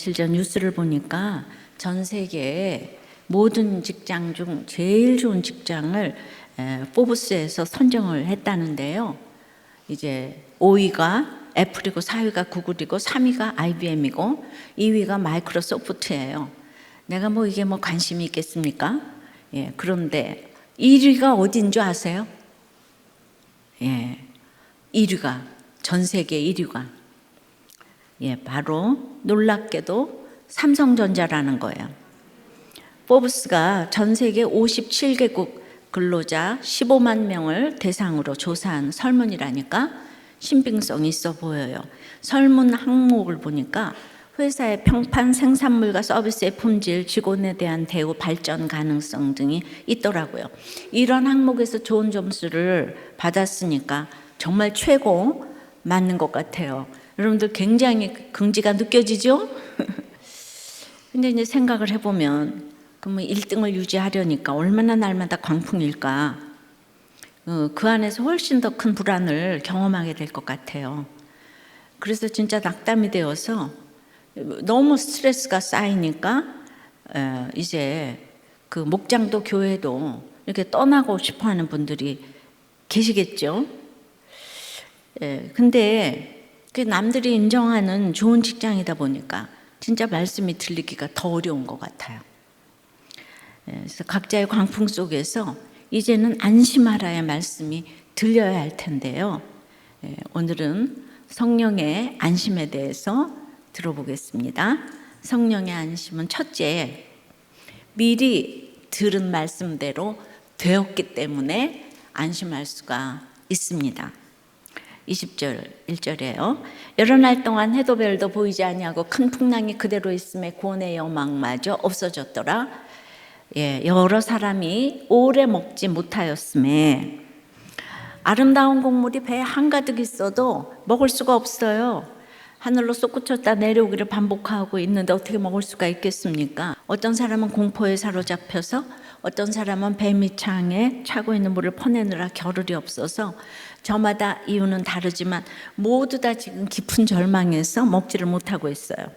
며칠 전 뉴스를 보니까 전 세계의 모든 직장 중 제일 좋은 직장을 포브스에서 선정을 했다는데요. 이제 5위가 애플이고 4위가 구글이고 3위가 IBM이고 2위가 마이크로소프트예요. 내가 이게 관심이 있겠습니까? 예, 그런데 1위가 어딘 줄 아세요? 예, 1위가 전 세계 1위가 바로 놀랍게도 삼성전자라는 거예요. 포브스가 전 세계 57개국 근로자 15만 명을 대상으로 조사한 설문이라니까 신빙성이 있어 보여요. 설문 항목을 보니까 회사의 평판, 생산물과 서비스의 품질, 직원에 대한 대우, 발전 가능성 등이 있더라고요. 이런 항목에서 좋은 점수를 받았으니까 정말 최고 맞는 것 같아요. 여러분들 굉장히 긍지가 느껴지죠? 근데 이제 생각을 해보면 그러면 1등을 유지하려니까 얼마나 날마다 광풍일까? 그 안에서 훨씬 더 큰 불안을 경험하게 될 것 같아요. 그래서 진짜 낙담이 되어서 너무 스트레스가 쌓이니까 이제 그 목장도 교회도 이렇게 떠나고 싶어하는 분들이 계시겠죠. 근데 그 남들이 인정하는 좋은 직장이다 보니까 진짜 말씀이 들리기가 더 어려운 것 같아요. 그래서 각자의 광풍 속에서 이제는 안심하라의 말씀이 들려야 할 텐데요. 오늘은 성령의 안심에 대해서 들어보겠습니다. 성령의 안심은 첫째, 미리 들은 말씀대로 되었기 때문에 안심할 수가 있습니다. 20절 1절이에요. 여러 날 동안 해도 별도 보이지 아니하고 큰 풍랑이 그대로 있음에 구원의 여망마저 없어졌더라. 여러 사람이 오래 먹지 못하였음에 아름다운 곡물이 배에 한가득 있어도 먹을 수가 없어요. 하늘로 솟구쳤다 내려오기를 반복하고 있는데 어떻게 먹을 수가 있겠습니까? 어떤 사람은 공포에 사로잡혀서 어떤 사람은 배 밑창에 차고 있는 물을 퍼내느라 겨를이 없어서 저마다 이유는 다르지만 모두 다 지금 깊은 절망에서 먹지를 못하고 있어요.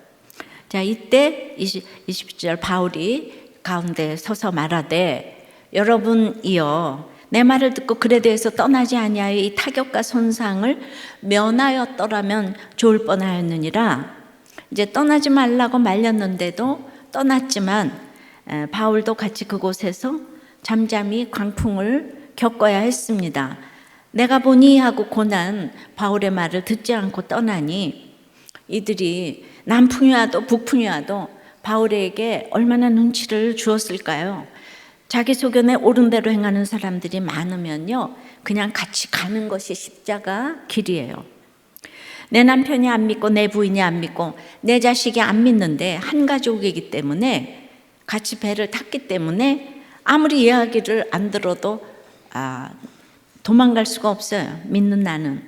자, 이때 20절 바울이 가운데 서서 말하되 여러분이여 내 말을 듣고 글에 대해서 떠나지 아니하여 이 타격과 손상을 면하였더라면 좋을 뻔하였느니라. 이제 떠나지 말라고 말렸는데도 떠났지만 바울도 같이 그곳에서 잠잠히 광풍을 겪어야 했습니다. 내가 보니 하고 고난 바울의 말을 듣지 않고 떠나니 이들이 남풍이 와도 북풍이 와도 바울에게 얼마나 눈치를 주었을까요? 자기 소견에 옳은 대로 행하는 사람들이 많으면요 그냥 같이 가는 것이 십자가 길이에요. 내 남편이 안 믿고 내 부인이 안 믿고 내 자식이 안 믿는데 한 가족이기 때문에 같이 배를 탔기 때문에 아무리 이야기를 안 들어도 도망갈 수가 없어요. 믿는 나는.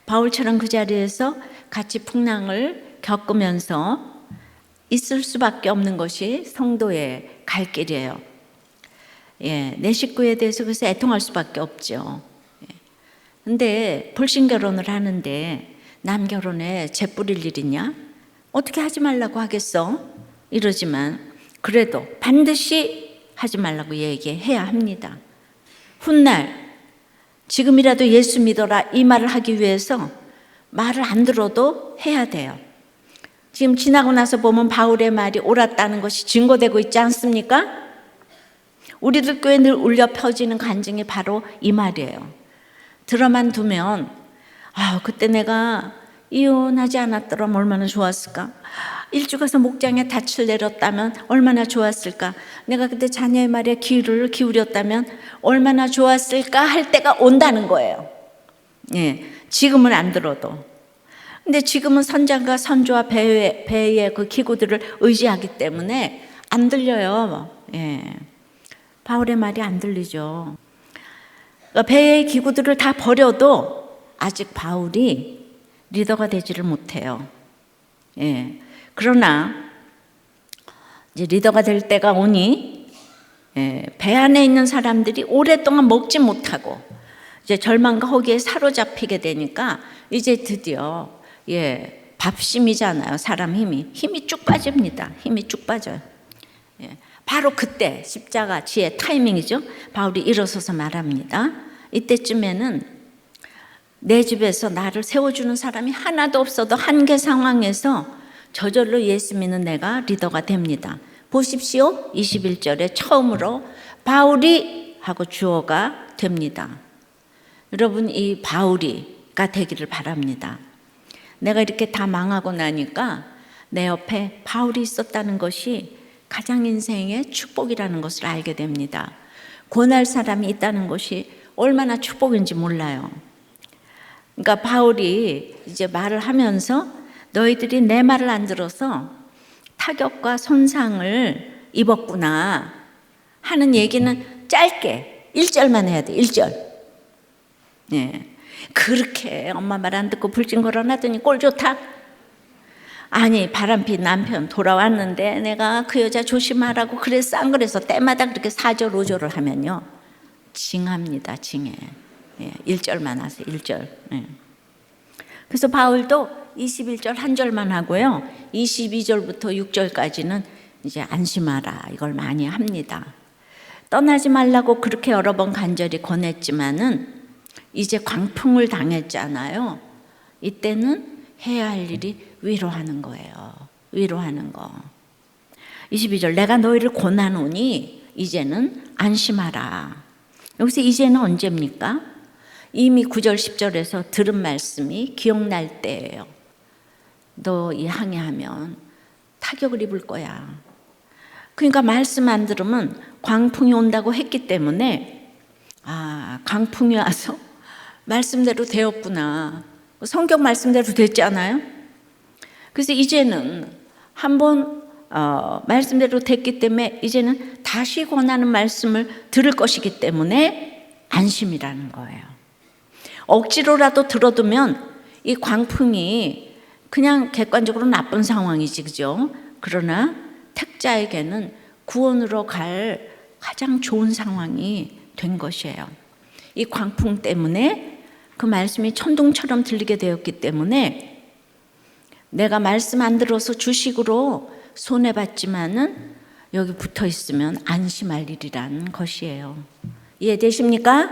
바울처럼 그 자리에서 같이 풍랑을 겪으면서 있을 수밖에 없는 것이 성도의 갈 길이에요. 내 식구에 대해서 그래서 애통할 수밖에 없죠. 근데 불신 결혼을 하는데 남 결혼에 재 뿌릴 일이냐? 어떻게 하지 말라고 하겠어? 이러지만 그래도 반드시 하지 말라고 얘기해야 합니다. 훗날 지금이라도 예수 믿어라 이 말을 하기 위해서 말을 안 들어도 해야 돼요. 지금 지나고 나서 보면 바울의 말이 옳았다는 것이 증거되고 있지 않습니까? 우리들 교회에 늘 울려 퍼지는 간증이 바로 이 말이에요. 들어만 두면 그때 내가 이혼하지 않았더라면 얼마나 좋았을까? 일주 가서 목장에 닻을 내렸다면 얼마나 좋았을까? 내가 그때 자녀의 말에 귀를 기울였다면 얼마나 좋았을까? 할 때가 온다는 거예요. 지금은 안 들어도. 근데 지금은 선장과 선조와 배의 그 기구들을 의지하기 때문에 안 들려요. 바울의 말이 안 들리죠. 배의 기구들을 다 버려도 아직 바울이 리더가 되지를 못해요. 그러나 이제 리더가 될 때가 오니 배 안에 있는 사람들이 오랫동안 먹지 못하고 이제 절망과 허기에 사로잡히게 되니까 이제 드디어 밥심이잖아요. 사람 힘이 쭉 빠집니다. 힘이 쭉 빠져요. 바로 그때 십자가 지혜 타이밍이죠. 바울이 일어서서 말합니다. 이때쯤에는 내 집에서 나를 세워주는 사람이 하나도 없어도 한계 상황에서 저절로 예수 믿는 내가 리더가 됩니다. 보십시오. 21절에 처음으로 바울이 하고 주어가 됩니다. 여러분, 이 바울이가 되기를 바랍니다. 내가 이렇게 다 망하고 나니까 내 옆에 바울이 있었다는 것이 가장 인생의 축복이라는 것을 알게 됩니다. 권할 사람이 있다는 것이 얼마나 축복인지 몰라요. 그러니까 바울이 이제 말을 하면서 너희들이 내 말을 안 들어서 타격과 손상을 입었구나 하는 얘기는 짧게 1절만 해야 돼. 1절. 그렇게 엄마 말 안 듣고 불징거려 놨더니 꼴 좋다? 아니, 바람핀 남편 돌아왔는데 내가 그 여자 조심하라고 그랬어 안 그래서 때마다 그렇게 4절 5절을 하면요 징합니다. 징해. 1절만 하세요. 1절. 그래서 바울도 21절 한 절만 하고요 22절부터 6절까지는 이제 안심하라 이걸 많이 합니다. 떠나지 말라고 그렇게 여러 번 간절히 권했지만은 이제 광풍을 당했잖아요. 이때는 해야 할 일이 위로하는 거예요. 위로하는 거. 22절 내가 너희를 권하노니 이제는 안심하라. 여기서 이제는 언제입니까? 이미 9절 10절에서 들은 말씀이 기억날 때예요. 너 이 항해하면 타격을 입을 거야. 그러니까 말씀 안 들으면 광풍이 온다고 했기 때문에 광풍이 와서 말씀대로 되었구나. 성경 말씀대로 됐잖아요. 그래서 이제는 한번 말씀대로 됐기 때문에 이제는 다시 권하는 말씀을 들을 것이기 때문에 안심이라는 거예요. 억지로라도 들어두면 이 광풍이 그냥 객관적으로 나쁜 상황이지, 그죠? 그러나 택자에게는 구원으로 갈 가장 좋은 상황이 된 것이에요. 이 광풍 때문에 그 말씀이 천둥처럼 들리게 되었기 때문에 내가 말씀 안 들어서 주식으로 손해봤지만은 여기 붙어 있으면 안심할 일이라는 것이에요. 이해되십니까?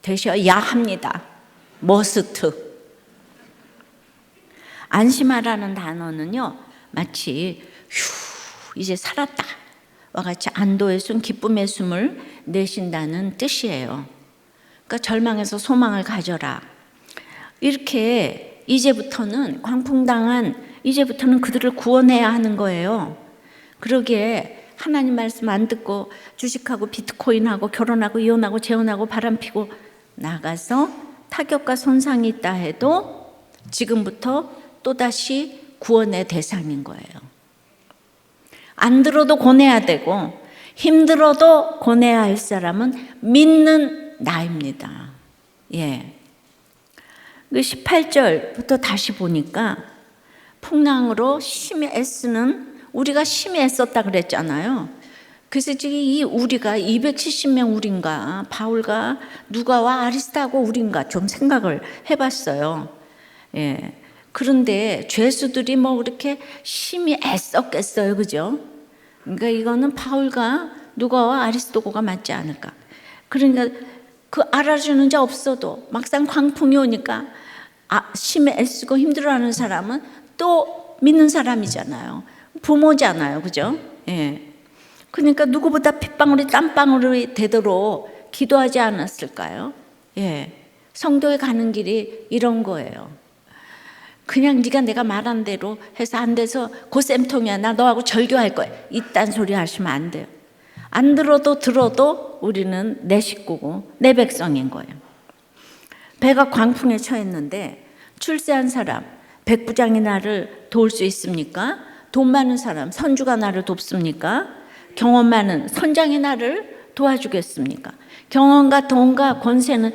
되셔야 합니다. 머스트. 안심하라는 단어는요 마치 휴 이제 살았다 와 같이 안도의 숨 기쁨의 숨을 내쉰다는 뜻이에요. 그러니까 절망에서 소망을 가져라. 이렇게 이제부터는 광풍당한 이제부터는 그들을 구원해야 하는 거예요. 그러기에 하나님 말씀 안 듣고 주식하고 비트코인하고 결혼하고 이혼하고 재혼하고 바람피고 나가서 타격과 손상이 있다 해도 지금부터 또다시 구원의 대상인 거예요. 안 들어도 권해야 되고 힘들어도 권해야 할 사람은 믿는 나입니다. 18절부터 다시 보니까 풍랑으로 심히 애쓰는 우리가 심히 애썼다 그랬잖아요. 그래서 지금 이 우리가 270명 우리인가 바울과 누가와 아리스타고 우리인가 좀 생각을 해봤어요. 그런데 죄수들이 뭐 그렇게 심히 애썼겠어요, 그죠? 그러니까 이거는 바울과 누가와 아리스토고가 맞지 않을까. 그러니까 그 알아주는 자 없어도 막상 광풍이 오니까 심히 애쓰고 힘들어하는 사람은 또 믿는 사람이잖아요. 부모잖아요, 그죠? 그러니까 누구보다 핏방울이 땀방울이 되도록 기도하지 않았을까요? 성도에 가는 길이 이런 거예요. 그냥 네가 내가 말한 대로 해서 안 돼서 고쌤통이야 나 너하고 절교할 거야 이딴 소리 하시면 안 돼요. 안 들어도 우리는 내 식구고 내 백성인 거예요. 배가 광풍에 처했는데 출세한 사람 백부장이 나를 도울 수 있습니까? 돈 많은 사람 선주가 나를 돕습니까? 경험 많은 선장이 나를 도와주겠습니까? 경험과 돈과 권세는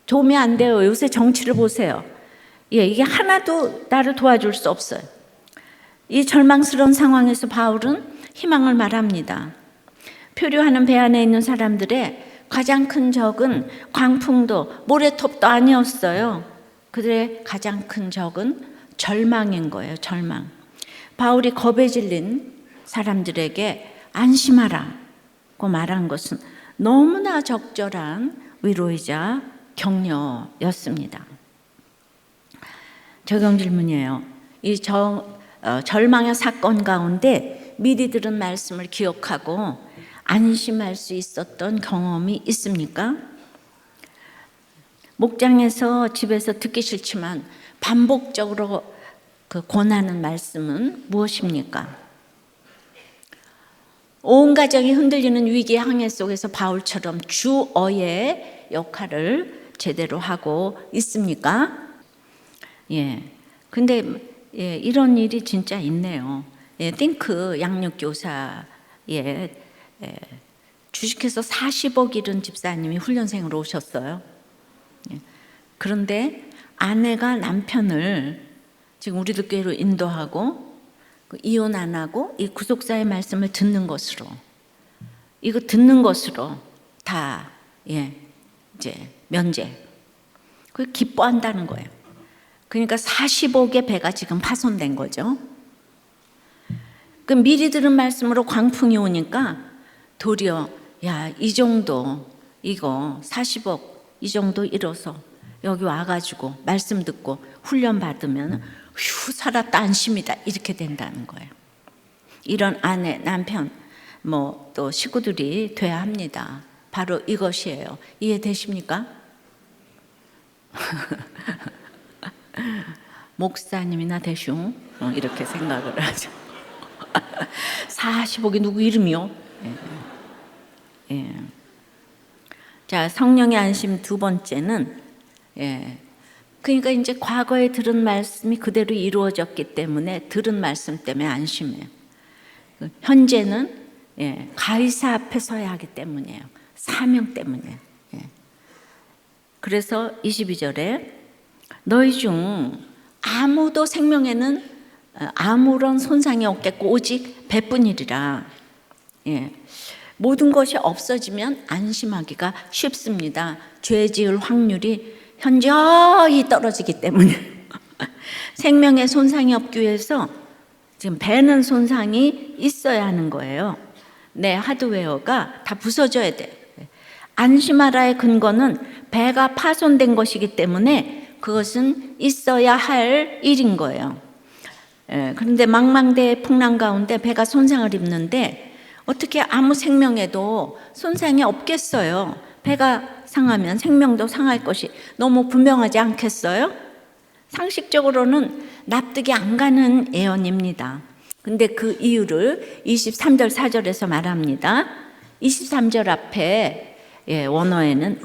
도움이 안 돼요. 요새 정치를 보세요. 이게 하나도 나를 도와줄 수 없어요. 이 절망스러운 상황에서 바울은 희망을 말합니다. 표류하는 배 안에 있는 사람들의 가장 큰 적은 광풍도 모래톱도 아니었어요. 그들의 가장 큰 적은 절망인 거예요. 절망. 바울이 겁에 질린 사람들에게 안심하라고 말한 것은 너무나 적절한 위로이자 격려였습니다. 적용 질문이에요. 이 절망의 사건 가운데 미리 들은 말씀을 기억하고 안심할 수 있었던 경험이 있습니까? 목장에서 집에서 듣기 싫지만 반복적으로 권하는 말씀은 무엇입니까? 온 가정이 흔들리는 위기의 항해 속에서 바울처럼 주어의 역할을 제대로 하고 있습니까? 근데 이런 일이 진짜 있네요. 띵크 양육교사에 주식해서 40억 잃은 집사님이 훈련생으로 오셨어요. 그런데 아내가 남편을 지금 우리들 교회로 인도하고 이혼 안 하고 이 구속사의 말씀을 듣는 것으로 다 이제 면제. 그 기뻐한다는 거예요. 그러니까 40억의 배가 지금 파손된 거죠. 그 미리 들은 말씀으로 광풍이 오니까 도리어 이 정도 이거 40억 이 정도 잃어서 여기 와가지고 말씀 듣고 훈련 받으면 휴 살았다 안심이다 이렇게 된다는 거예요. 이런 아내, 남편, 또 식구들이 돼야 합니다. 바로 이것이에요. 이해되십니까? 목사님이나 대슝 이렇게 생각을 하죠. 40억이 누구 이름이요? 자, 성령의 안심 두 번째는 그러니까 이제 과거에 들은 말씀이 그대로 이루어졌기 때문에 들은 말씀 때문에 안심해요. 현재는 가이사 앞에 서야 하기 때문이에요. 사명 때문에. 그래서 22절에 너희 중 아무도 생명에는 아무런 손상이 없겠고 오직 배뿐이리라. 모든 것이 없어지면 안심하기가 쉽습니다. 죄 지을 확률이 현저히 떨어지기 때문에 생명에 손상이 없기 위해서 지금 배는 손상이 있어야 하는 거예요. 내 하드웨어가 다 부서져야 돼. 안심하라의 근거는 배가 파손된 것이기 때문에 그것은 있어야 할 일인 거예요. 그런데 망망대해 풍랑 가운데 배가 손상을 입는데 어떻게 아무 생명에도 손상이 없겠어요? 배가 상하면 생명도 상할 것이 너무 분명하지 않겠어요? 상식적으로는 납득이 안 가는 예언입니다. 근데 그 이유를 23절 4절에서 말합니다. 23절 앞에 원어에는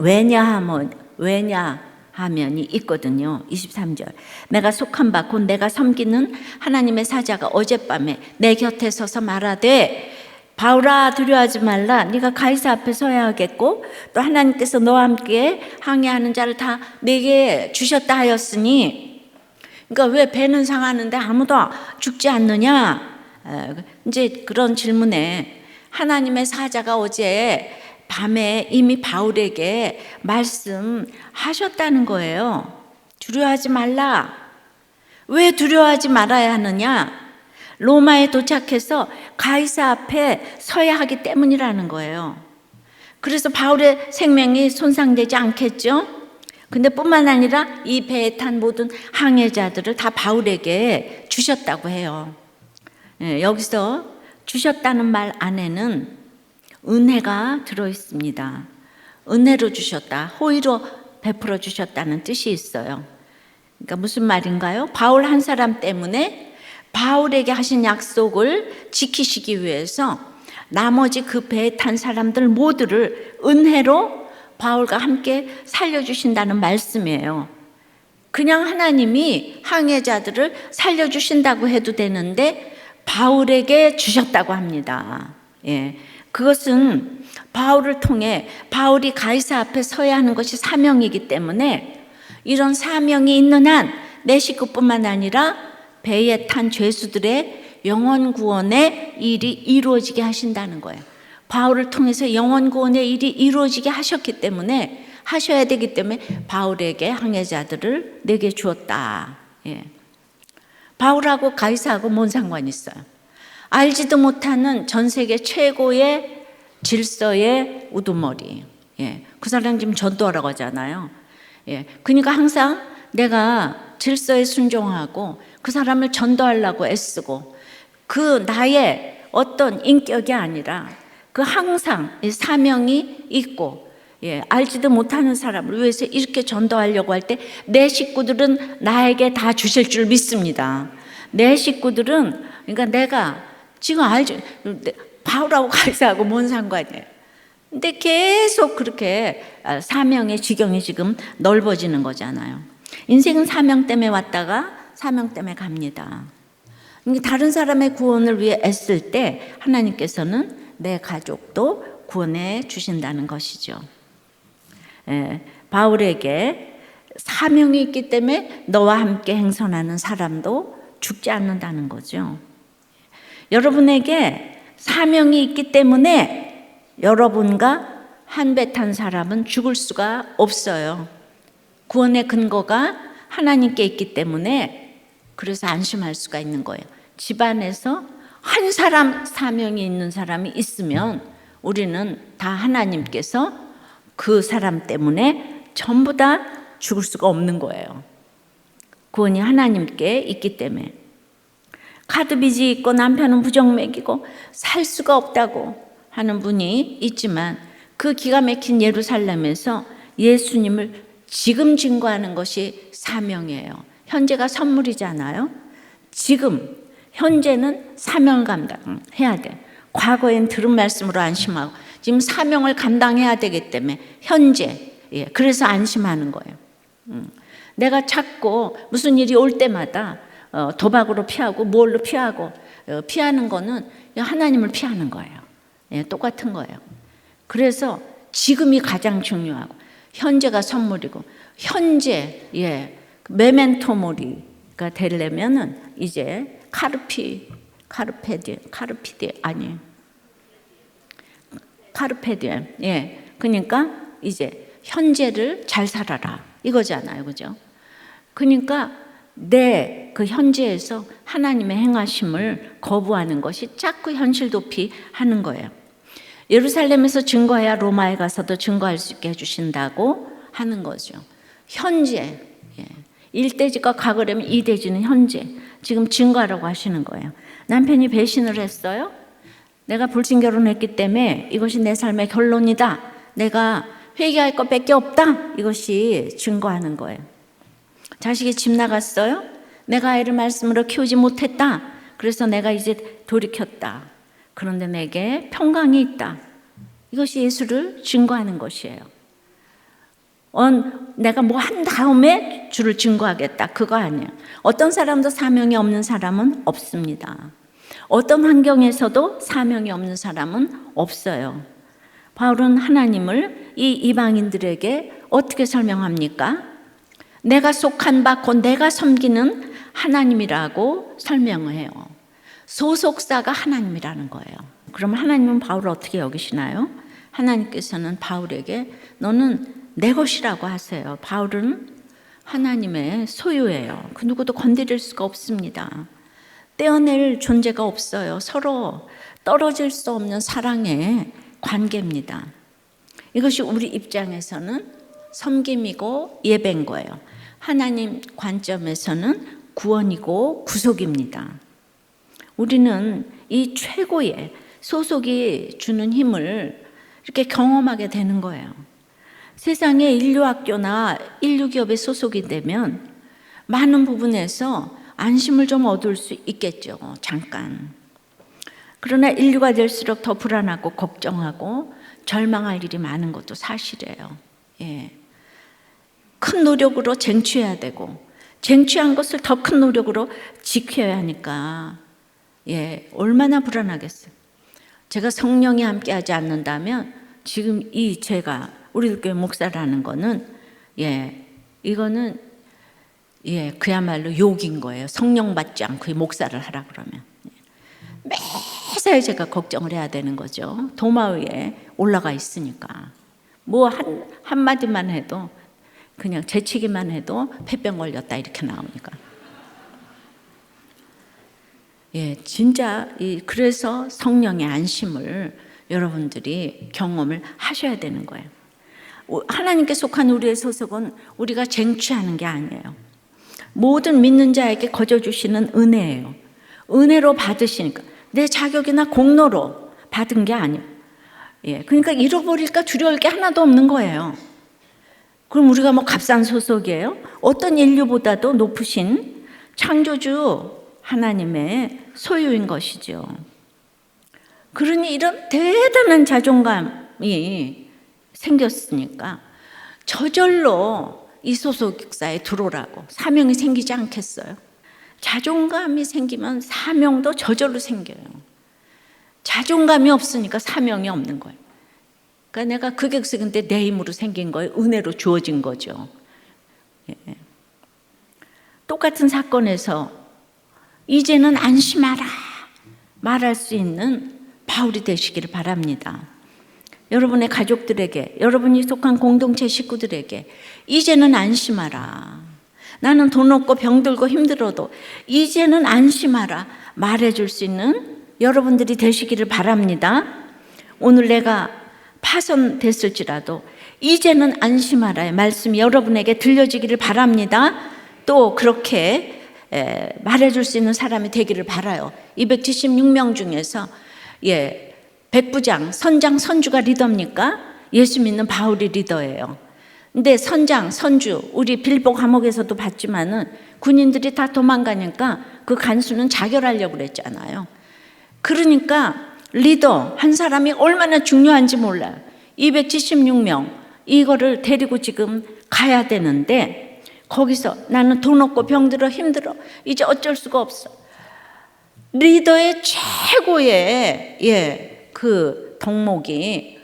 왜냐하면이 있거든요. 23절 내가 속한 바 곧 내가 섬기는 하나님의 사자가 어젯밤에 내 곁에 서서 말하되 바울아 두려워하지 말라. 네가 가이사 앞에 서야 하겠고 또 하나님께서 너와 함께 항해하는 자를 다 내게 주셨다 하였으니, 그러니까 왜 배는 상하는데 아무도 죽지 않느냐? 이제 그런 질문에 하나님의 사자가 어제 밤에 이미 바울에게 말씀하셨다는 거예요. 두려워하지 말라. 왜 두려워하지 말아야 하느냐? 로마에 도착해서 가이사 앞에 서야 하기 때문이라는 거예요. 그래서 바울의 생명이 손상되지 않겠죠? 근데 뿐만 아니라 이 배에 탄 모든 항해자들을 다 바울에게 주셨다고 해요. 여기서 주셨다는 말 안에는 은혜가 들어있습니다. 은혜로 주셨다, 호의로 베풀어 주셨다는 뜻이 있어요. 그러니까 무슨 말인가요? 바울 한 사람 때문에 바울에게 하신 약속을 지키시기 위해서 나머지 그 배에 탄 사람들 모두를 은혜로 바울과 함께 살려주신다는 말씀이에요. 그냥 하나님이 항해자들을 살려주신다고 해도 되는데 바울에게 주셨다고 합니다. 그것은 바울을 통해 바울이 가이사 앞에 서야 하는 것이 사명이기 때문에 이런 사명이 있는 한 내 식구뿐만 아니라 배에 탄 죄수들의 영혼 구원의 일이 이루어지게 하신다는 거예요. 바울을 통해서 영혼 구원의 일이 이루어지게 하셨기 때문에, 하셔야 되기 때문에 바울에게 항해자들을 내게 주었다. 바울하고 가이사하고 뭔 상관이 있어요? 알지도 못하는 전 세계 최고의 질서의 우두머리. 예, 그 사람 지금 전도하라고 하잖아요. 예, 그러니까 항상 내가 질서에 순종하고 그 사람을 전도하려고 애쓰고, 그 나의 어떤 인격이 아니라 그 항상 사명이 있고, 예, 알지도 못하는 사람을 위해서 이렇게 전도하려고 할 때 내 식구들은 나에게 다 주실 줄 믿습니다. 내 식구들은, 그러니까 내가 지금 알지, 바울하고 가이사하고 뭔 상관이에요? 근데 계속 그렇게 사명의 지경이 지금 넓어지는 거잖아요. 인생은 사명 때문에 왔다가 사명 때문에 갑니다. 다른 사람의 구원을 위해 애쓸 때 하나님께서는 내 가족도 구원해 주신다는 것이죠. 예, 바울에게 사명이 있기 때문에 너와 함께 행선하는 사람도 죽지 않는다는 거죠. 여러분에게 사명이 있기 때문에 여러분과 한 배 탄 사람은 죽을 수가 없어요. 구원의 근거가 하나님께 있기 때문에 그래서 안심할 수가 있는 거예요. 집안에서 한 사람 사명이 있는 사람이 있으면 우리는 다 하나님께서 그 사람 때문에 전부 다 죽을 수가 없는 거예요. 구원이 하나님께 있기 때문에. 카드빚이 있고 남편은 부정맥이고 살 수가 없다고 하는 분이 있지만 그 기가 막힌 예루살렘에서 예수님을 지금 증거하는 것이 사명이에요. 현재가 선물이잖아요. 지금 현재는 사명을 감당해야 돼. 과거엔 들은 말씀으로 안심하고 지금 사명을 감당해야 되기 때문에 현재, 예, 그래서 안심하는 거예요. 내가 자꾸 무슨 일이 올 때마다 도박으로 피하고 뭘로 피하고 피하는 거는 하나님을 피하는 거예요. 예, 똑같은 거예요. 그래서 지금이 가장 중요하고 현재가 선물이고 현재, 예, 메멘토 모리가 되려면은 이제 카르페디엠, 예, 그러니까 이제 현재를 잘 살아라 이거잖아요, 그죠? 그러니까 내 그 현재에서 하나님의 행하심을 거부하는 것이 자꾸 현실 도피 하는 거예요. 예루살렘에서 증거해야 로마에 가서도 증거할 수 있게 해주신다고 하는 거죠. 현재, 예. 일대지가 과거라면 이대지는 현재 지금 증거하라고 하시는 거예요. 남편이 배신을 했어요. 내가 불신결혼했기 때문에 이것이 내 삶의 결론이다. 내가 회개할 것밖에 없다. 이것이 증거하는 거예요. 자식이 집 나갔어요. 내가 아이를 말씀으로 키우지 못했다. 그래서 내가 이제 돌이켰다. 그런데 내게 평강이 있다. 이것이 예수를 증거하는 것이에요. 내가 뭐 한 다음에 주를 증거하겠다. 그거 아니에요. 어떤 사람도 사명이 없는 사람은 없습니다. 어떤 환경에서도 사명이 없는 사람은 없어요. 바울은 하나님을 이 이방인들에게 어떻게 설명합니까? 내가 속한 바 곧 내가 섬기는 하나님이라고 설명을 해요. 소속사가 하나님이라는 거예요. 그럼 하나님은 바울을 어떻게 여기시나요? 하나님께서는 바울에게 너는 내 것이라고 하세요. 바울은 하나님의 소유예요. 그 누구도 건드릴 수가 없습니다. 떼어낼 존재가 없어요. 서로 떨어질 수 없는 사랑의 관계입니다. 이것이 우리 입장에서는 섬김이고 예배인 거예요. 하나님 관점에서는 구원이고 구속입니다. 우리는 이 최고의 소속이 주는 힘을 이렇게 경험하게 되는 거예요. 세상에 인류학교나 인류기업에 소속이 되면 많은 부분에서 안심을 좀 얻을 수 있겠죠. 잠깐. 그러나 인류가 될수록 더 불안하고 걱정하고 절망할 일이 많은 것도 사실이에요. 예. 큰 노력으로 쟁취해야 되고 쟁취한 것을 더 큰 노력으로 지켜야 하니까, 예, 얼마나 불안하겠어요. 제가 성령이 함께하지 않는다면 지금 이 제가 우리 교회 목사라는 거는, 예, 이거는, 예, 그야말로 욕인 거예요. 성령 받지 않고 이 목사를 하라 그러면. 매사에 제가 걱정을 해야 되는 거죠. 도마 위에 올라가 있으니까. 뭐 한마디만 해도 그냥 재치기만 해도 폐병 걸렸다 이렇게 나오니까. 진짜 그래서 성령의 안심을 여러분들이 경험을 하셔야 되는 거예요. 하나님께 속한 우리의 소속은 우리가 쟁취하는 게 아니에요. 모든 믿는 자에게 거저 주시는 은혜예요. 은혜로 받으시니까 내 자격이나 공로로 받은 게 아니에요. 그러니까 잃어버릴까 두려울 게 하나도 없는 거예요. 그럼 우리가 뭐 값싼 소속이에요? 어떤 인류보다도 높으신 창조주 하나님의 소유인 것이죠. 그러니 이런 대단한 자존감이 생겼으니까 저절로 이 소속사에 들어오라고 사명이 생기지 않겠어요? 자존감이 생기면 사명도 저절로 생겨요. 자존감이 없으니까 사명이 없는 거예요. 그러니까 내가 흑역사인데 내 힘으로 생긴 거예요. 은혜로 주어진 거죠. 똑같은 사건에서 이제는 안심하라 말할 수 있는 바울이 되시기를 바랍니다. 여러분의 가족들에게, 여러분이 속한 공동체 식구들에게 이제는 안심하라. 나는 돈 없고 병들고 힘들어도 이제는 안심하라 말해줄 수 있는 여러분들이 되시기를 바랍니다. 오늘 내가 파손됐을지라도 이제는 안심하라의 말씀이 여러분에게 들려지기를 바랍니다. 또 그렇게 말해줄 수 있는 사람이 되기를 바라요. 276명 중에서 백부장, 선장, 선주가 리더입니까? 예수 믿는 바울이 리더예요. 근데 선장, 선주, 우리 빌보 감옥에서도 봤지만은 군인들이 다 도망가니까 그 간수는 자결하려고 그랬잖아요. 그러니까 리더 한 사람이 얼마나 중요한지 몰라요. 276명 이거를 데리고 지금 가야 되는데 거기서 나는 돈 없고 병들어 힘들어 이제 어쩔 수가 없어. 리더의 최고의 그 덕목이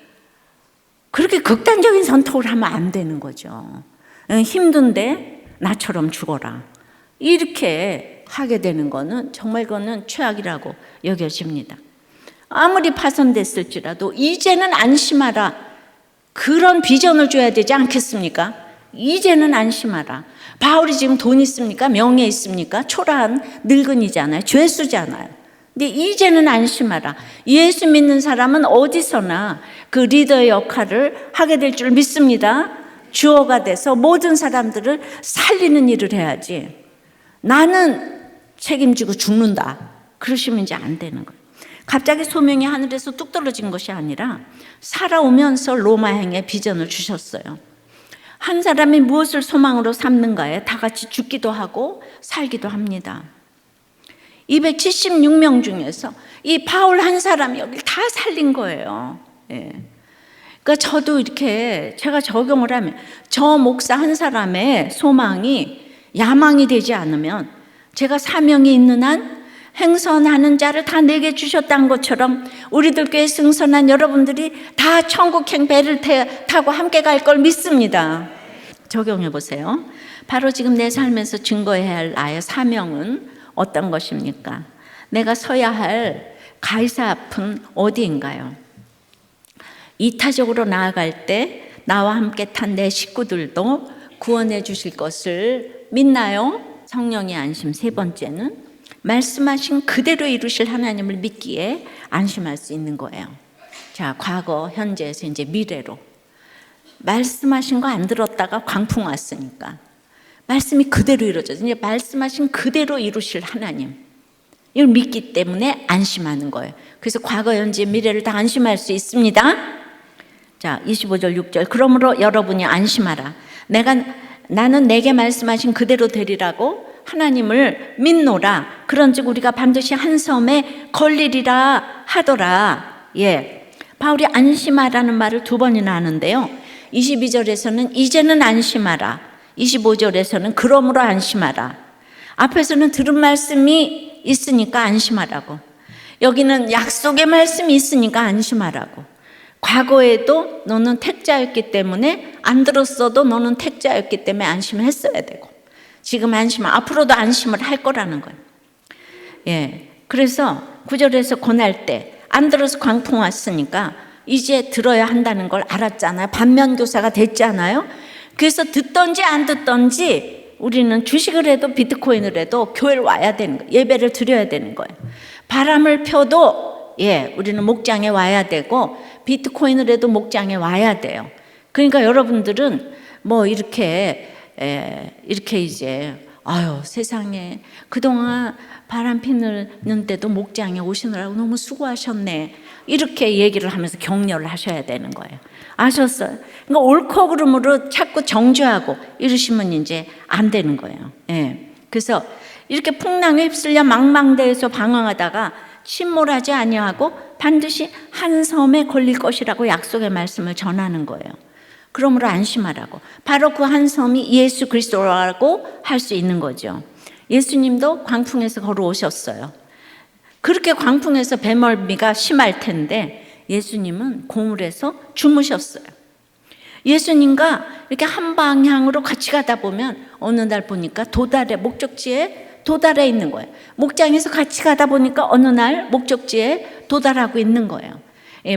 그렇게 극단적인 선택을 하면 안 되는 거죠. 힘든데 나처럼 죽어라 이렇게 하게 되는 거는 정말 그거는 최악이라고 여겨집니다. 아무리 파손됐을지라도 이제는 안심하라 그런 비전을 줘야 되지 않겠습니까? 이제는 안심하라. 바울이 지금 돈 있습니까? 명예 있습니까? 초라한 늙은이잖아요. 죄수잖아요. 근데 이제는 안심하라. 예수 믿는 사람은 어디서나 그 리더의 역할을 하게 될 줄 믿습니다. 주어가 돼서 모든 사람들을 살리는 일을 해야지 나는 책임지고 죽는다 그러시면 이제 안 되는 거예요. 갑자기 소명이 하늘에서 뚝 떨어진 것이 아니라 살아오면서 로마행의 비전을 주셨어요. 한 사람이 무엇을 소망으로 삼는가에 다 같이 죽기도 하고 살기도 합니다. 276명 중에서 이 바울 한 사람이 여기를 다 살린 거예요. 그러니까 저도 이렇게 제가 적용을 하면 저 목사 한 사람의 소망이 야망이 되지 않으면 제가 사명이 있는 한 행선하는 자를 다 내게 주셨다는 것처럼 우리들 교회 승선한 여러분들이 다 천국행 배를 타고 함께 갈 걸 믿습니다. 적용해 보세요. 바로 지금 내 삶에서 증거해야 할 나의 사명은 어떤 것입니까? 내가 서야 할 가이사 앞은 어디인가요? 이타적으로 나아갈 때 나와 함께 탄 내 식구들도 구원해 주실 것을 믿나요? 성령의 안심 세 번째는 말씀하신 그대로 이루실 하나님을 믿기에 안심할 수 있는 거예요. 자, 과거, 현재에서 이제 미래로. 말씀하신 거 안 들었다가 광풍 왔으니까 말씀이 그대로 이루어져서 이제 말씀하신 그대로 이루실 하나님 이걸 믿기 때문에 안심하는 거예요. 그래서 과거, 현재, 미래를 다 안심할 수 있습니다. 자, 25절 6절 그러므로 여러분이 안심하라. 나는 내게 말씀하신 그대로 되리라고 하나님을 믿노라. 그런즉 우리가 반드시 한 섬에 걸리리라 하더라. 바울이 안심하라는 말을 두 번이나 하는데요. 22절에서는 이제는 안심하라. 25절에서는 그러므로 안심하라. 앞에서는 들은 말씀이 있으니까 안심하라고. 여기는 약속의 말씀이 있으니까 안심하라고. 과거에도 너는 택자였기 때문에 안 들었어도 너는 택자였기 때문에 안심했어야 되고 지금 앞으로도 안심을 할 거라는 거예요. 그래서 9절에서 고날 때 안 들어서 광풍 왔으니까 이제 들어야 한다는 걸 알았잖아요. 반면교사가 됐잖아요. 그래서 듣던지 안 듣던지 우리는 주식을 해도 비트코인을 해도 교회를 와야 되는 거예요. 예배를 드려야 되는 거예요. 바람을 펴도 우리는 목장에 와야 되고 비트코인을 해도 목장에 와야 돼요. 그러니까 여러분들은 뭐 이렇게 이제 세상에 그동안 바람 피는데도 목장에 오시느라고 너무 수고하셨네, 이렇게 얘기를 하면서 격려를 하셔야 되는 거예요. 아셨어요? 그러니까 옳고 그름으로 자꾸 정죄하고 이러시면 이제 안 되는 거예요. 그래서 이렇게 풍랑에 휩쓸려 망망대해서 방황하다가 침몰하지 아니하고 반드시 한 섬에 걸릴 것이라고 약속의 말씀을 전하는 거예요. 그러므로 안심하라고. 바로 그 한 섬이 예수 그리스도라고 할 수 있는 거죠. 예수님도 광풍에서 걸어오셨어요. 그렇게 광풍에서 배멀미가 심할 텐데 예수님은 고물에서 주무셨어요. 예수님과 이렇게 한 방향으로 같이 가다 보면 어느 날 보니까 목적지에 도달해 있는 거예요. 목장에서 같이 가다 보니까 어느 날 목적지에 도달하고 있는 거예요.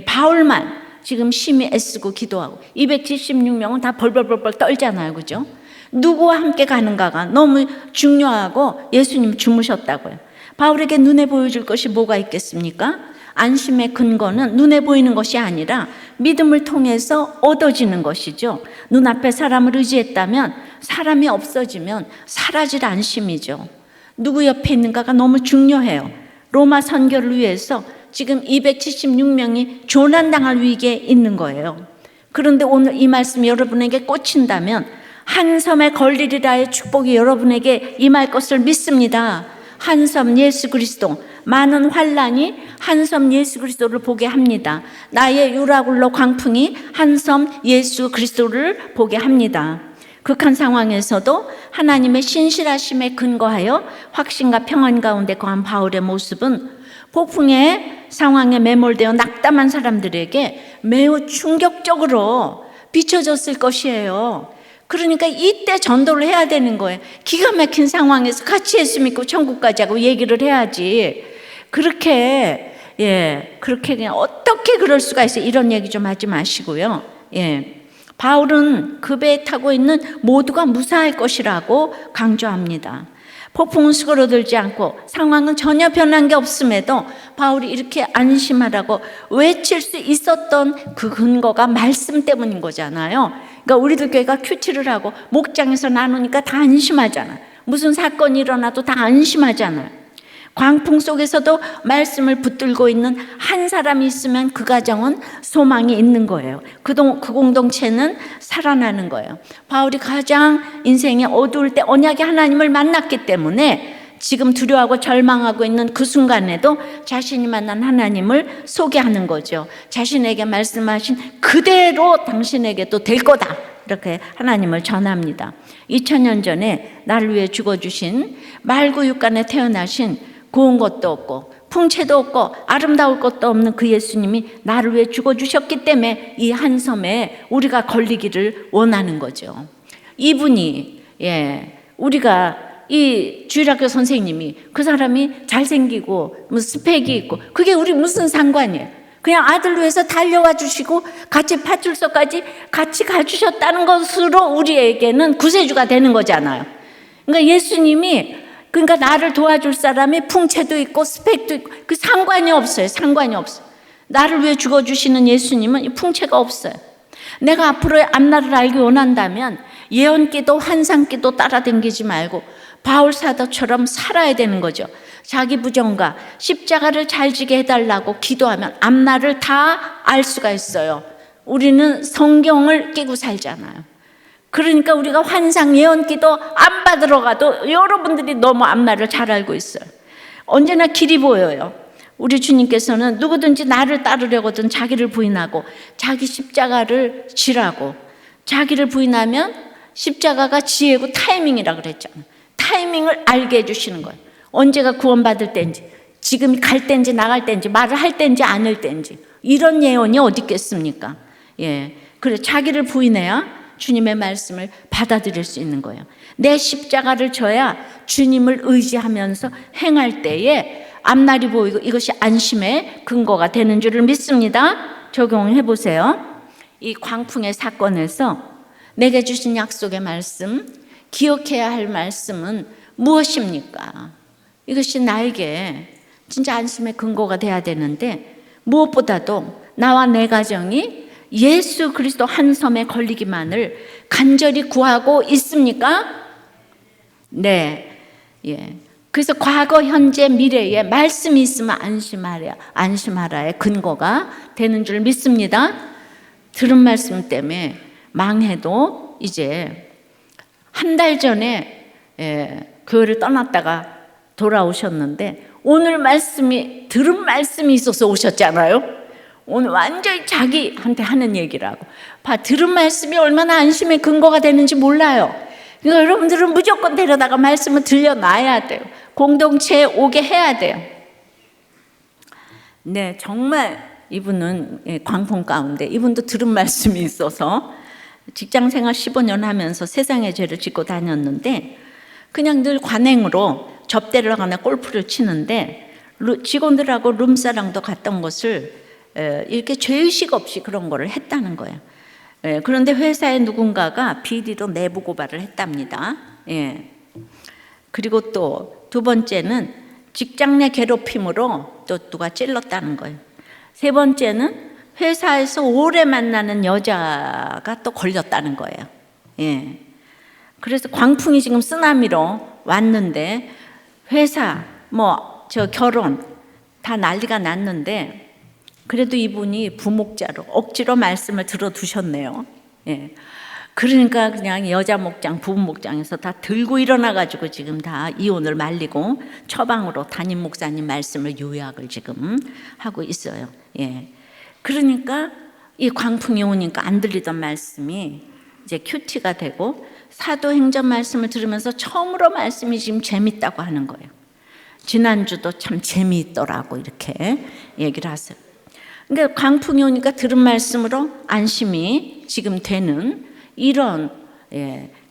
바울만 지금 심히 애쓰고 기도하고 276명은 다 벌벌벌벌 떨잖아요. 그죠? 누구와 함께 가는가가 너무 중요하고 예수님 주무셨다고요. 바울에게 눈에 보여줄 것이 뭐가 있겠습니까? 안심의 근거는 눈에 보이는 것이 아니라 믿음을 통해서 얻어지는 것이죠. 눈앞에 사람을 의지했다면 사람이 없어지면 사라질 안심이죠. 누구 옆에 있는가가 너무 중요해요. 로마 선교를 위해서 지금 276명이 조난당할 위기에 있는 거예요. 그런데 오늘 이 말씀이 여러분에게 꽂힌다면 한 섬에 걸리리라의 축복이 여러분에게 임할 것을 믿습니다. 한 섬 예수 그리스도, 많은 환난이 한 섬 예수 그리스도를 보게 합니다. 나의 유라굴로 광풍이 한 섬 예수 그리스도를 보게 합니다. 극한 상황에서도 하나님의 신실하심에 근거하여 확신과 평안 가운데 거한 바울의 모습은 폭풍의 상황에 매몰되어 낙담한 사람들에게 매우 충격적으로 비춰졌을 것이에요. 그러니까 이때 전도를 해야 되는 거예요. 기가 막힌 상황에서 같이 예수 믿고 천국 가자고 얘기를 해야지. 그렇게 그냥 어떻게 그럴 수가 있어요. 이런 얘기 좀 하지 마시고요. 바울은 그 배에 타고 있는 모두가 무사할 것이라고 강조합니다. 폭풍은 수그러들지 않고 상황은 전혀 변한 게 없음에도 바울이 이렇게 안심하라고 외칠 수 있었던 그 근거가 말씀 때문인 거잖아요. 그러니까 우리들 교회가 큐티를 하고 목장에서 나누니까 다 안심하잖아요. 무슨 사건이 일어나도 다 안심하잖아요. 광풍 속에서도 말씀을 붙들고 있는 한 사람이 있으면 그 가정은 소망이 있는 거예요. 그 공동체는 살아나는 거예요. 바울이 가장 인생이 어두울 때 언약의 하나님을 만났기 때문에 지금 두려워하고 절망하고 있는 그 순간에도 자신이 만난 하나님을 소개하는 거죠. 자신에게 말씀하신 그대로 당신에게도 될 거다, 이렇게 하나님을 전합니다. 2000년 전에 나를 위해 죽어주신 말구 육간에 태어나신 고운 것도 없고 풍채도 없고 아름다울 것도 없는 그 예수님이 나를 위해 죽어주셨기 때문에 이 한 섬에 우리가 걸리기를 원하는 거죠. 이분이 우리가 이 주일학교 선생님이 그 사람이 잘생기고 뭐 스펙이 있고 그게 우리 무슨 상관이에요. 그냥 아들 위해서 달려와 주시고 같이 파출소까지 같이 가주셨다는 것으로 우리에게는 구세주가 되는 거잖아요. 그러니까 예수님이 나를 도와줄 사람이 풍채도 있고 스펙도 있고 그 상관이 없어요. 상관이 없어요. 나를 위해 죽어주시는 예수님은 이 풍채가 없어요. 내가 앞으로의 앞날을 알기 원한다면 예언기도 환상기도 따라다니지 말고 바울 사도처럼 살아야 되는 거죠. 자기 부정과 십자가를 잘 지게 해달라고 기도하면 앞날을 다 알 수가 있어요. 우리는 성경을 끼고 살잖아요. 그러니까 우리가 환상 예언기도 안 받으러 가도 여러분들이 너무 앞날을 잘 알고 있어요. 언제나 길이 보여요. 우리 주님께서는 누구든지 나를 따르려거든 자기를 부인하고 자기 십자가를 지라고. 자기를 부인하면 십자가가 지혜고 타이밍이라고 그랬잖아요. 타이밍을 알게 해주시는 거예요. 언제가 구원받을 때인지, 지금이 갈 때인지 나갈 때인지, 말을 할 때인지 안 할 때인지, 이런 예언이 어디 있겠습니까? 그래, 자기를 부인해야 주님의 말씀을 받아들일 수 있는 거예요. 내 십자가를 져야 주님을 의지하면서 행할 때에 앞날이 보이고 이것이 안심의 근거가 되는 줄을 믿습니다. 적용해 보세요. 이 광풍의 사건에서 내게 주신 약속의 말씀, 기억해야 할 말씀은 무엇입니까? 이것이 나에게 진짜 안심의 근거가 돼야 되는데, 무엇보다도 나와 내 가정이 예수 그리스도 한 섬에 걸리기만을 간절히 구하고 있습니까? 네. 예. 그래서 과거, 현재, 미래에 말씀이 있으면 안심하라의 근거가 되는 줄 믿습니다. 들은 말씀 때문에 망해도 이제 한 달 전에 교회를 떠났다가 돌아오셨는데, 오늘 들은 말씀이 있어서 오셨잖아요. 오늘 완전히 자기한테 하는 얘기라고. 들은 말씀이 얼마나 안심의 근거가 되는지 몰라요. 그러니까 여러분들은 무조건 데려다가 말씀을 들려놔야 돼요. 공동체에 오게 해야 돼요. 네, 정말 이분은 광풍 가운데 이분도 들은 말씀이 있어서 직장생활 15년 하면서 세상의 죄를 짓고 다녔는데, 그냥 늘 관행으로 접대를 하거나 골프를 치는데 직원들하고 룸사랑도 갔던 것을 이렇게 죄의식 없이 그런 거를 했다는 거예요. 그런데 회사의 누군가가 비리로 내부 고발을 했답니다. 그리고 또 두 번째는 직장 내 괴롭힘으로 또 누가 찔렀다는 거예요. 세 번째는 회사에서 오래 만나는 여자가 또 걸렸다는 거예요. 그래서 광풍이 지금 쓰나미로 왔는데, 회사, 결혼 다 난리가 났는데, 그래도 이분이 부목자로 억지로 말씀을 들어두셨네요. 그러니까 그냥 여자 목장, 부부 목장에서 다 들고 일어나가지고 지금 다 이혼을 말리고 처방으로 담임 목사님 말씀을 요약을 지금 하고 있어요. 그러니까 이 광풍이 오니까 안 들리던 말씀이 이제 큐티가 되고, 사도행전 말씀을 들으면서 처음으로 말씀이 지금 재밌다고 하는 거예요. 지난주도 참 재미있더라고 이렇게 얘기를 하세요. 그러니까 광풍이 오니까 들은 말씀으로 안심이 지금 되는 이런,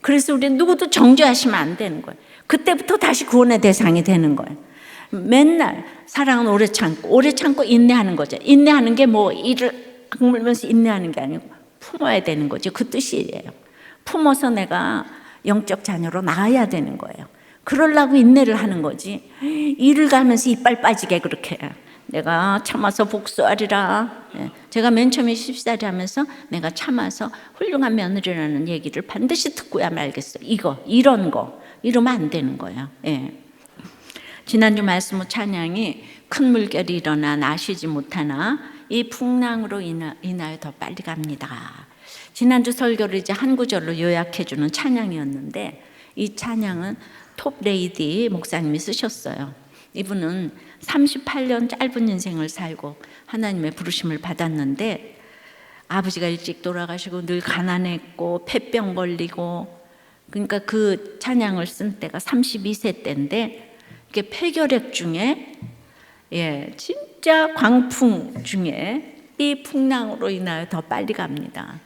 그래서 우리는 누구도 정죄하시면 안 되는 거예요. 그때부터 다시 구원의 대상이 되는 거예요. 맨날 사랑은 오래 참고 인내하는 거죠. 인내하는 게 이를 악물면서 인내하는 게 아니고 품어야 되는 거죠. 그 뜻이에요. 품어서 내가 영적 자녀로 나아야 되는 거예요. 그러려고 인내를 하는 거지, 일을 가면서 이빨 빠지게 그렇게 내가 참아서 복수하리라. 제가 맨 처음에 십사리 하면서 내가 참아서 훌륭한 며느리라는 얘기를 반드시 듣고야 말겠어. 이러면 안 되는 거예요. 지난주 말씀 찬양이 큰 물결이 일어나 나쉬지 못하나 이 풍랑으로 인하여 더 빨리 갑니다. 지난주 설교를 이제 한 구절로 요약해주는 찬양이었는데, 이 찬양은 톱레이디 목사님이 쓰셨어요. 이분은 38년 짧은 인생을 살고 하나님의 부르심을 받았는데, 아버지가 일찍 돌아가시고 늘 가난했고 폐병 걸리고, 그러니까 그 찬양을 쓴 때가 32세 때인데, 이게 폐결핵 중에 진짜 광풍 중에 이 풍랑으로 인하여 더 빨리 갑니다.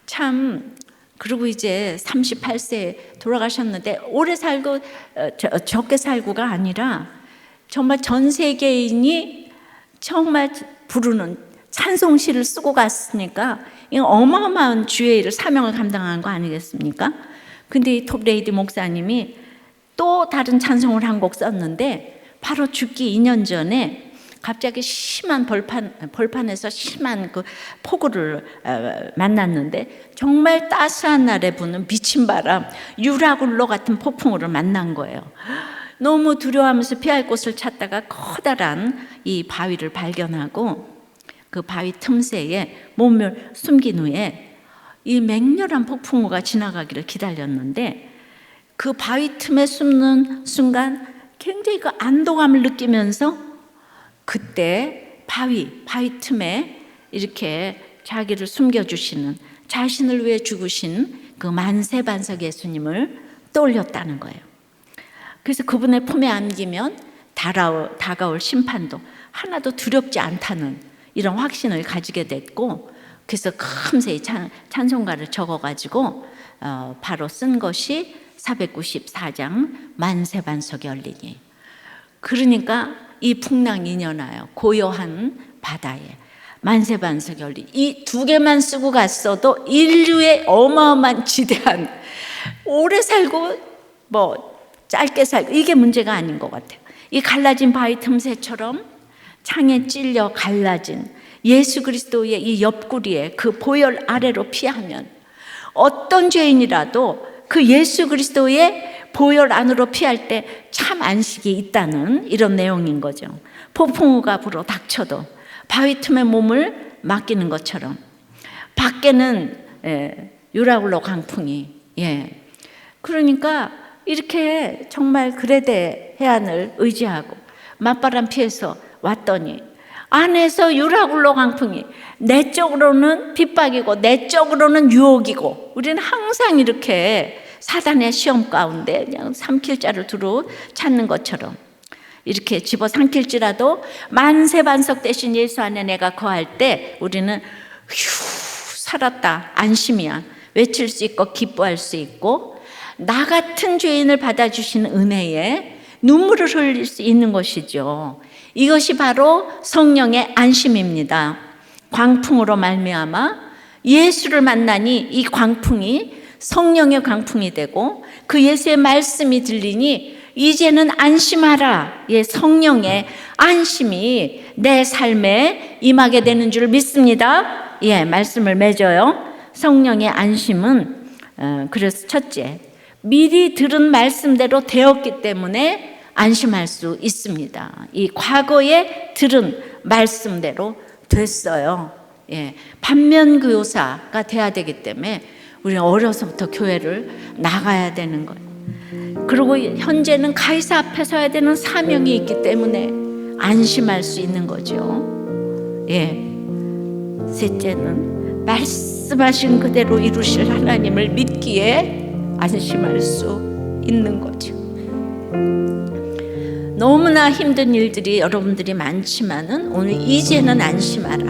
참, 그리고 이제 38세에 돌아가셨는데, 오래 살고 적게 살고가 아니라 정말 전 세계인이 정말 부르는 찬송시를 쓰고 갔으니까 이 어마어마한 주의 일을, 사명을 감당한 거 아니겠습니까? 근데 이 톱레이디 목사님이 또 다른 찬송을 한 곡 썼는데, 바로 죽기 2년 전에 갑자기 심한 벌판에서 심한 그 폭우를 만났는데, 정말 따스한 날에 부는 미친 바람, 유라굴로 같은 폭풍우를 만난 거예요. 너무 두려워하면서 피할 곳을 찾다가 커다란 이 바위를 발견하고 그 바위 틈새에 몸을 숨긴 후에 이 맹렬한 폭풍우가 지나가기를 기다렸는데, 그 바위 틈에 숨는 순간 굉장히 그 안도감을 느끼면서, 그때 바위 틈에 이렇게 자기를 숨겨주시는, 자신을 위해 죽으신 그 만세반석 예수님을 떠올렸다는 거예요. 그래서 그분의 품에 안기면 다가올 심판도 하나도 두렵지 않다는 이런 확신을 가지게 됐고, 그래서 금세 찬송가를 적어가지고 바로 쓴 것이 494장 만세반석이 열리니. 그러니까 이 풍랑이 일어나요. 고요한 바다에 만세반석이 열리니, 이 두 개만 쓰고 갔어도 인류의 어마어마한 지대한 오래 살고 뭐 짧게 살고 이게 문제가 아닌 것 같아요. 이 갈라진 바위 틈새처럼 창에 찔려 갈라진 예수 그리스도의 이 옆구리에 그 보혈 아래로 피하면 어떤 죄인이라도 그 예수 그리스도의 보혈 안으로 피할 때 참 안식이 있다는 이런 내용인 거죠. 폭풍우가 불어 닥쳐도 바위 틈에 몸을 맡기는 것처럼 밖에는 유라굴로 강풍이 그러니까 이렇게 정말 그레데 해안을 의지하고 맞바람 피해서 왔더니 안에서 유라굴로 강풍이 내 쪽으로는 핍박이고 내 쪽으로는 유혹이고 우리는 항상 이렇게 사단의 시험 가운데 그냥 삼킬 자를 두루 찾는 것처럼 이렇게 집어삼킬지라도 만세반석 대신 예수 안에 내가 거할 때 우리는 휴 살았다 안심이야 외칠 수 있고 기뻐할 수 있고 나 같은 죄인을 받아주시는 은혜에 눈물을 흘릴 수 있는 것이죠. 이것이 바로 성령의 안심입니다. 광풍으로 말미암아 예수를 만나니 이 광풍이 성령의 광풍이 되고 그 예수의 말씀이 들리니 이제는 안심하라. 성령의 안심이 내 삶에 임하게 되는 줄 믿습니다. 말씀을 맺어요. 성령의 안심은 그래서 첫째, 미리 들은 말씀대로 되었기 때문에 안심할 수 있습니다. 이 과거에 들은 말씀대로 됐어요. 반면교사가 돼야 되기 때문에 우리는 어려서부터 교회를 나가야 되는 거예요. 그리고 현재는 가이사 앞에 서야 되는 사명이 있기 때문에 안심할 수 있는 거죠. 셋째는 말씀하신 그대로 이루실 하나님을 믿기에 안심할 수 있는 거죠. 너무나 힘든 일들이 여러분들이 많지만은 오늘 이제는 안심하라.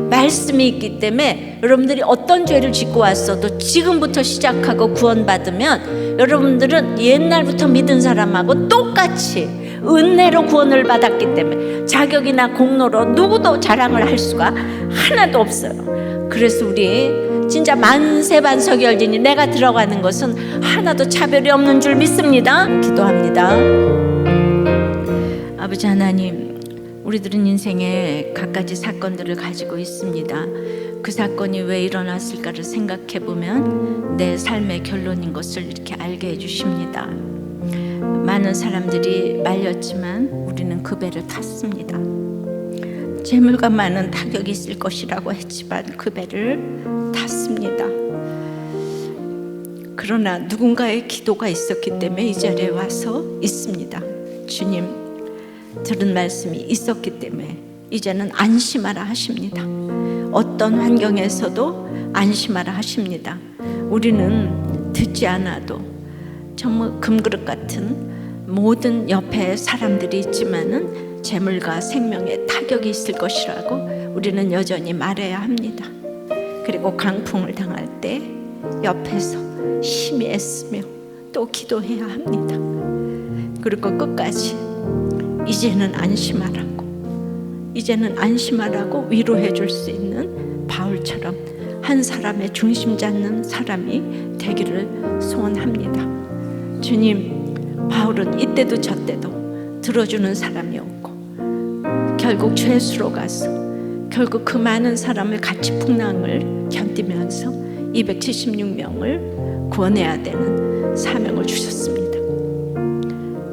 말씀이 있기 때문에 여러분들이 어떤 죄를 짓고 왔어도 지금부터 시작하고 구원받으면 여러분들은 옛날부터 믿은 사람하고 똑같이 은혜로 구원을 받았기 때문에 자격이나 공로로 누구도 자랑을 할 수가 하나도 없어요. 그래서 우리 진짜 만세반석이 열리니 내가 들어가는 것은 하나도 차별이 없는 줄 믿습니다. 기도합니다. 아버지 하나님, 우리들은 인생에 갖가지 사건들을 가지고 있습니다. 그 사건이 왜 일어났을까를 생각해 보면 내 삶의 결론인 것을 이렇게 알게 해주십니다. 많은 사람들이 말렸지만 우리는 그 배를 탔습니다. 재물과 많은 타격이 있을 것이라고 했지만 그 배를 탔습니다. 그러나 누군가의 기도가 있었기 때문에 이 자리에 와서 있습니다. 주님, 들은 말씀이 있었기 때문에 이제는 안심하라 하십니다. 어떤 환경에서도 안심하라 하십니다. 우리는 듣지 않아도 정말 금그릇 같은 모든 옆에 사람들이 있지만은 재물과 생명에 타격이 있을 것이라고 우리는 여전히 말해야 합니다. 그리고 강풍을 당할 때 옆에서 힘이 애쓰며 또 기도해야 합니다. 그리고 끝까지 이제는 안심하라고 위로해 줄 수 있는 바울처럼 한 사람의 중심 잡는 사람이 되기를 소원합니다. 주님, 바울은 이때도 저때도 들어주는 사람이 없고 결국 죄수로 가서 결국 그 많은 사람을 같이 풍랑을 견디면서 276명을 구원해야 되는 사명을 주셨습니다.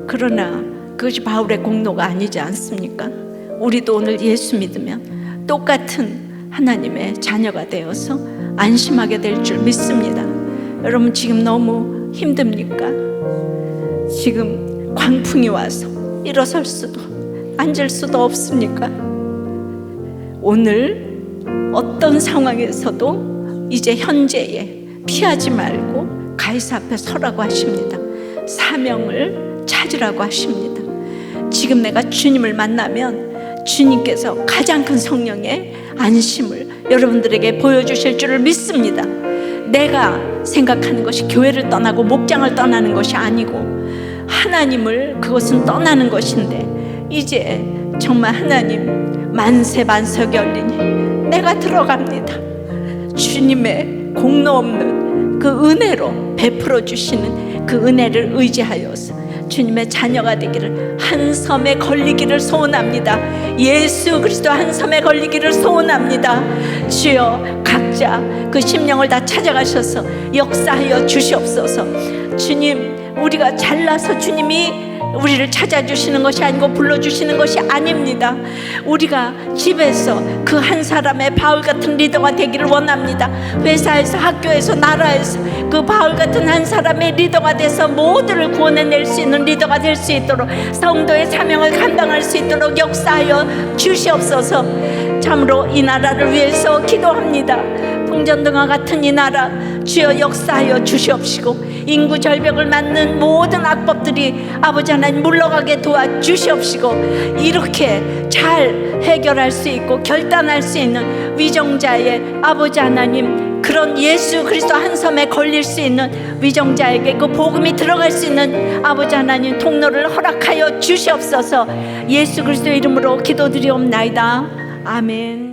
그러나 그것이 바울의 공로가 아니지 않습니까? 우리도 오늘 예수 믿으면 똑같은 하나님의 자녀가 되어서 안심하게 될 줄 믿습니다. 여러분 지금 너무 힘듭니까? 지금 광풍이 와서 일어설 수도 앉을 수도 없습니까? 오늘 어떤 상황에서도 이제 현재에 피하지 말고 가이사 앞에 서라고 하십니다. 사명을 찾으라고 하십니다. 지금 내가 주님을 만나면 주님께서 가장 큰 성령의 안심을 여러분들에게 보여주실 줄을 믿습니다. 내가 생각하는 것이 교회를 떠나고 목장을 떠나는 것이 아니고 하나님을 그것은 떠나는 것인데 이제 정말 하나님 만세반석이 열리니 내가 들어갑니다. 주님의 공로 없는 그 은혜로 베풀어 주시는 그 은혜를 의지하여서 주님의 자녀가 되기를, 한 섬에 걸리기를 소원합니다. 예수 그리스도 한 섬에 걸리기를 소원합니다. 주여, 각자 그 심령을 다 찾아가셔서 역사하여 주시옵소서. 주님, 우리가 잘나서 주님이 우리를 찾아주시는 것이 아니고 불러주시는 것이 아닙니다. 우리가 집에서 그 한 사람의 바울 같은 리더가 되기를 원합니다. 회사에서, 학교에서, 나라에서 그 바울 같은 한 사람의 리더가 돼서 모두를 구원해낼 수 있는 리더가 될 수 있도록, 성도의 사명을 감당할 수 있도록 역사하여 주시옵소서. 참으로 이 나라를 위해서 기도합니다. 풍전등화 같은 이 나라 주여 역사하여 주시옵시고, 인구 절벽을 맞는 모든 악법들이 아버지 하나님 물러가게 도와주시옵시고, 이렇게 잘 해결할 수 있고 결단할 수 있는 위정자의 아버지 하나님, 그런 예수 그리스도 한 섬에 걸릴 수 있는 위정자에게 그 복음이 들어갈 수 있는 아버지 하나님 통로를 허락하여 주시옵소서. 예수 그리스도의 이름으로 기도드리옵나이다. 아멘.